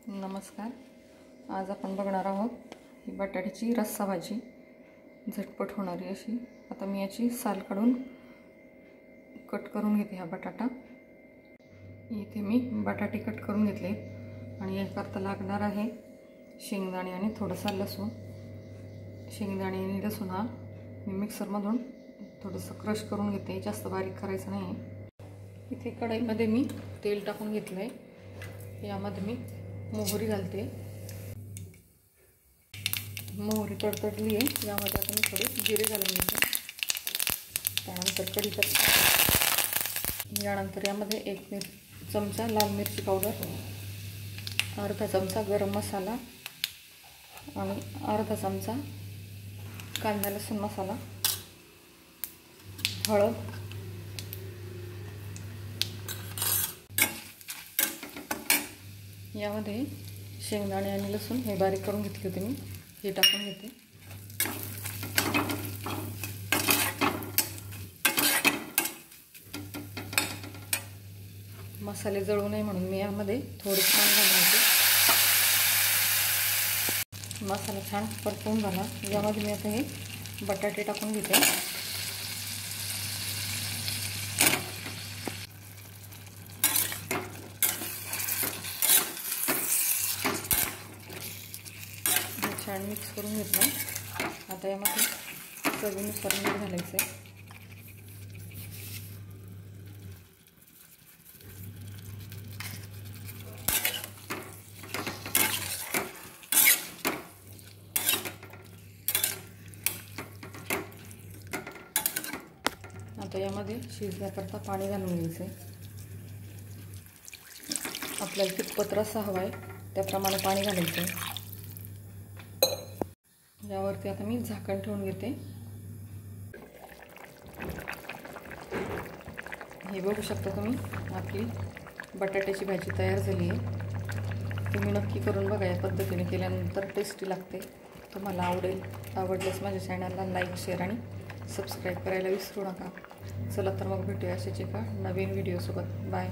नमस्कार. आज आपण बघणार आहोत ही बटाट्याची रस्सा भाजी, झटपट होणारी अशी. आता मी याची साल काढून कट करून घेते. हा बटाटा इथे मी बटाटे कट करून घेतले आणि याकरता लागणार आहे शेंगदाणे आणि थोडासा लसूण. शेंगदाणे आणि लसूण हा मी मिक्सरमधून थोडंसं क्रश करून घेते, जास्त बारीक करायचं नाही. इथे कढईमध्ये मी तेल टाकून घेतलं आहे. यामध्ये मी मोहरी घालते. मोहरी तडतडली आहे. यामध्ये आता मी थोडे जिरे घालून घेते. त्यानंतर कढीपत्ता. यानंतर यामध्ये 1 चमचा लाल मिरची पावडर, अर्धा चमचा गरम मसाला आणि अर्धा चमचा कांदा लसूण मसाला, हळद, यामध्ये शेंगदाणे आणि लसूण हे बारीक करून घेतले होते मी, हे टाकून घेते. मसाले जळू नये म्हणून मी यामध्ये थोडे पाणी घालून घेते. मसाला छान परतवून झाला. यामध्ये मी आता हे बटाटे टाकून घेते. छान मिक्स करून घेतलं. आता यामध्ये चवीनुसार मीठ घालायचं आहे. आता यामध्ये शिजण्याकरता पाणी घालून घ्यायचं आहे. आपल्याला कितपत रस्सा हवा आहे त्याप्रमाणे पाणी घालायचं आहे. यावरती आता मी झाकण ठेवून घेते. हे बघू शकता तुम्ही, आपली बटाट्याची भाजी तयार झाली आहे. तुम्ही नक्की करून बघा. या पद्धतीने केल्यानंतर टेस्टी लागते. तुम्हाला आवडल्यास माझ्या चॅनलला लाईक, शेअर आणि सबस्क्राईब करायला विसरू नका. चला तर मग भेटूया अशाच एका नवीन व्हिडिओसोबत. बाय.